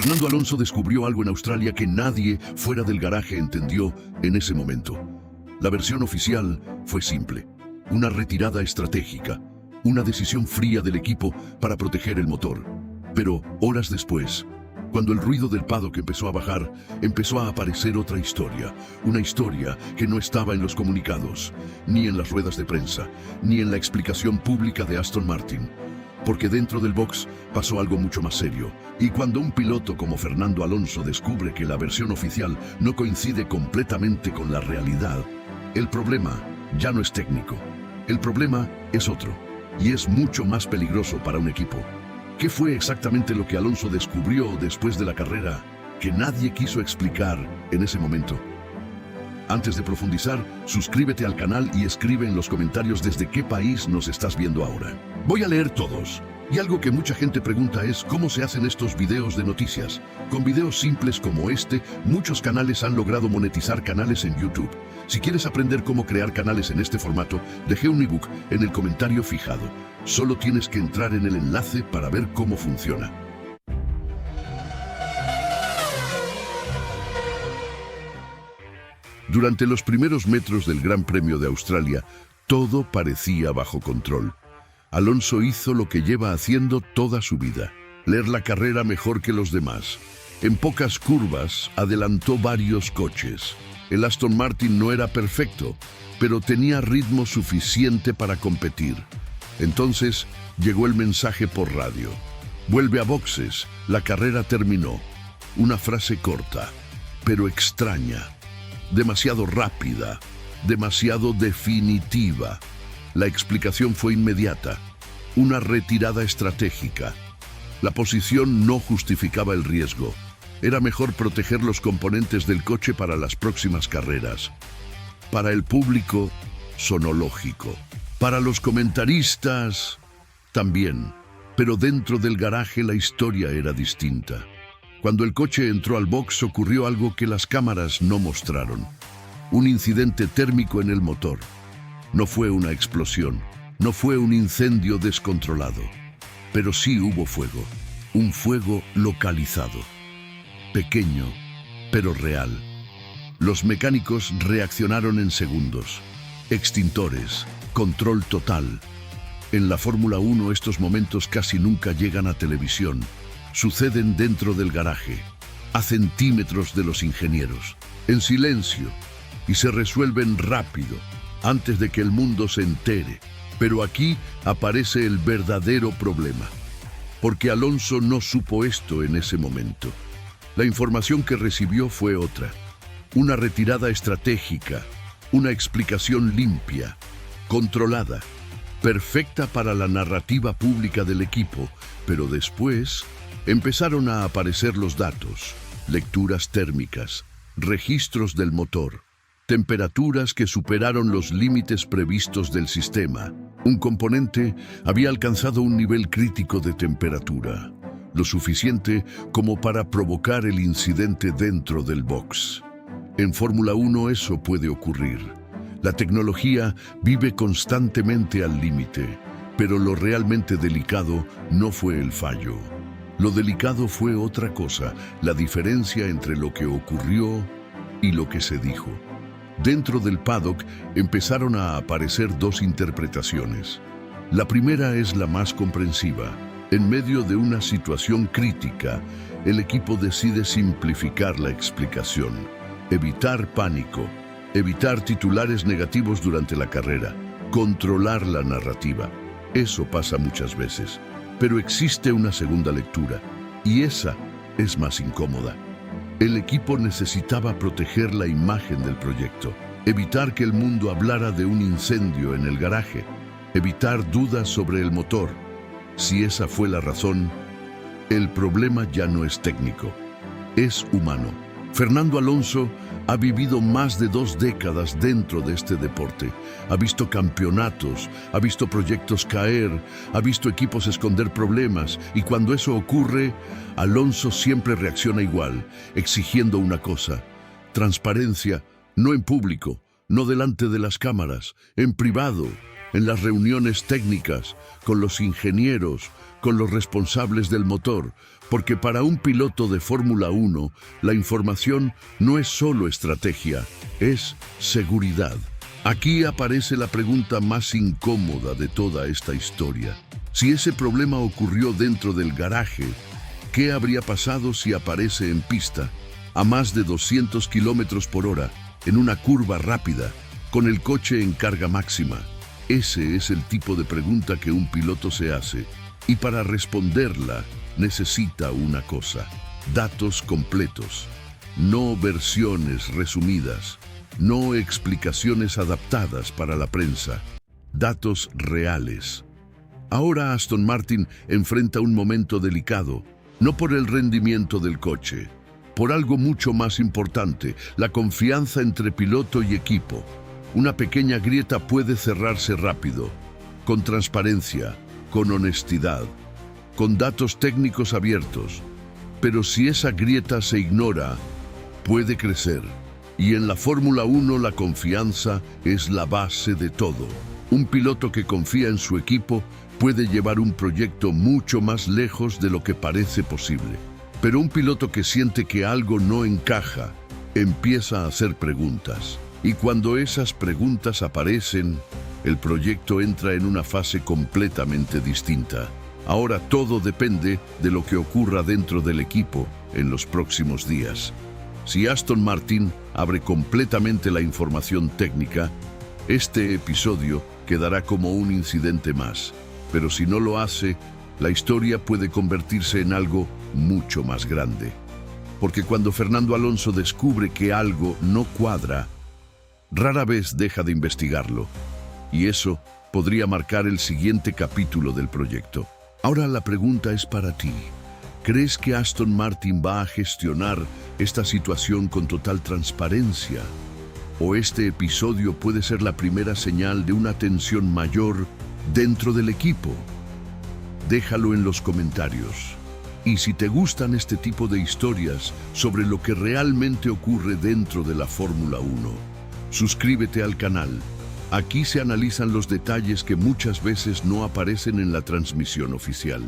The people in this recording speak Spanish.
Fernando Alonso descubrió algo en Australia que nadie fuera del garaje entendió en ese momento. La versión oficial fue simple: una retirada estratégica, una decisión fría del equipo para proteger el motor. Pero horas después, cuando el ruido del paddock empezó a bajar, empezó a aparecer otra historia. Una historia que no estaba en los comunicados, ni en las ruedas de prensa, ni en la explicación pública de Aston Martin. Porque dentro del box pasó algo mucho más serio. Y cuando un piloto como Fernando Alonso descubre que la versión oficial no coincide completamente con la realidad, el problema ya no es técnico. El problema es otro, y es mucho más peligroso para un equipo. ¿Qué fue exactamente lo que Alonso descubrió después de la carrera que nadie quiso explicar en ese momento? Antes de profundizar, suscríbete al canal y escribe en los comentarios desde qué país nos estás viendo ahora. Voy a leer todos. Y algo que mucha gente pregunta es cómo se hacen estos videos de noticias. Con videos simples como este, muchos canales han logrado monetizar canales en YouTube. Si quieres aprender cómo crear canales en este formato, dejé un ebook en el comentario fijado. Solo tienes que entrar en el enlace para ver cómo funciona. Durante los primeros metros del Gran Premio de Australia, todo parecía bajo control. Alonso hizo lo que lleva haciendo toda su vida: leer la carrera mejor que los demás. En pocas curvas adelantó varios coches. El Aston Martin no era perfecto, pero tenía ritmo suficiente para competir. Entonces llegó el mensaje por radio: vuelve a boxes, la carrera terminó. Una frase corta, pero extraña. Demasiado rápida, demasiado definitiva. La explicación fue inmediata: una retirada estratégica. La posición no justificaba el riesgo. Era mejor proteger los componentes del coche para las próximas carreras. Para el público, sonó lógico. Para los comentaristas, también. Pero dentro del garaje la historia era distinta. Cuando el coche entró al box ocurrió algo que las cámaras no mostraron: un incidente térmico en el motor. No fue una explosión, no fue un incendio descontrolado, pero sí hubo fuego, un fuego localizado, pequeño, pero real. Los mecánicos reaccionaron en segundos. Extintores, control total. En la Fórmula 1 estos momentos casi nunca llegan a televisión. Suceden dentro del garaje, a centímetros de los ingenieros, en silencio, y se resuelven rápido, antes de que el mundo se entere. Pero aquí aparece el verdadero problema, porque Alonso no supo esto en ese momento. La información que recibió fue otra: una retirada estratégica, una explicación limpia, controlada, perfecta para la narrativa pública del equipo. Pero después empezaron a aparecer los datos: lecturas térmicas, registros del motor, temperaturas que superaron los límites previstos del sistema. Un componente había alcanzado un nivel crítico de temperatura, lo suficiente como para provocar el incidente dentro del box. En Fórmula 1 eso puede ocurrir. La tecnología vive constantemente al límite, pero lo realmente delicado no fue el fallo. Lo delicado fue otra cosa: la diferencia entre lo que ocurrió y lo que se dijo. Dentro del paddock empezaron a aparecer dos interpretaciones. La primera es la más comprensiva. En medio de una situación crítica, el equipo decide simplificar la explicación, evitar pánico, evitar titulares negativos durante la carrera, controlar la narrativa. Eso pasa muchas veces. Pero existe una segunda lectura, y esa es más incómoda. El equipo necesitaba proteger la imagen del proyecto, evitar que el mundo hablara de un incendio en el garaje, evitar dudas sobre el motor. Si esa fue la razón, el problema ya no es técnico, es humano. Fernando Alonso ha vivido más de 2 décadas dentro de este deporte. Ha visto campeonatos, ha visto proyectos caer, ha visto equipos esconder problemas, y cuando eso ocurre, Alonso siempre reacciona igual, exigiendo una cosa: transparencia, no en público, no delante de las cámaras, en privado, en las reuniones técnicas, con los ingenieros, con los responsables del motor, Porque para un piloto de Fórmula 1, la información no es solo estrategia, es seguridad. Aquí aparece la pregunta más incómoda de toda esta historia. Si ese problema ocurrió dentro del garaje, ¿qué habría pasado si aparece en pista, a más de 200 kilómetros por hora, en una curva rápida, con el coche en carga máxima? Ese es el tipo de pregunta que un piloto se hace, y para responderla necesita una cosa: datos completos, no versiones resumidas, no explicaciones adaptadas para la prensa, datos reales. Ahora Aston Martin enfrenta un momento delicado, no por el rendimiento del coche, por algo mucho más importante: la confianza entre piloto y equipo. Una pequeña grieta puede cerrarse rápido, con transparencia, con honestidad, con datos técnicos abiertos. Pero si esa grieta se ignora, puede crecer. Y en la Fórmula 1 la confianza es la base de todo. Un piloto que confía en su equipo puede llevar un proyecto mucho más lejos de lo que parece posible. Pero un piloto que siente que algo no encaja, empieza a hacer preguntas. Y cuando esas preguntas aparecen, el proyecto entra en una fase completamente distinta. Ahora todo depende de lo que ocurra dentro del equipo en los próximos días. Si Aston Martin abre completamente la información técnica, este episodio quedará como un incidente más. Pero si no lo hace, la historia puede convertirse en algo mucho más grande. Porque cuando Fernando Alonso descubre que algo no cuadra, rara vez deja de investigarlo. Y eso podría marcar el siguiente capítulo del proyecto. Ahora la pregunta es para ti. ¿Crees que Aston Martin va a gestionar esta situación con total transparencia? ¿O este episodio puede ser la primera señal de una tensión mayor dentro del equipo? Déjalo en los comentarios. Y si te gustan este tipo de historias sobre lo que realmente ocurre dentro de la Fórmula 1, suscríbete al canal. Aquí se analizan los detalles que muchas veces no aparecen en la transmisión oficial.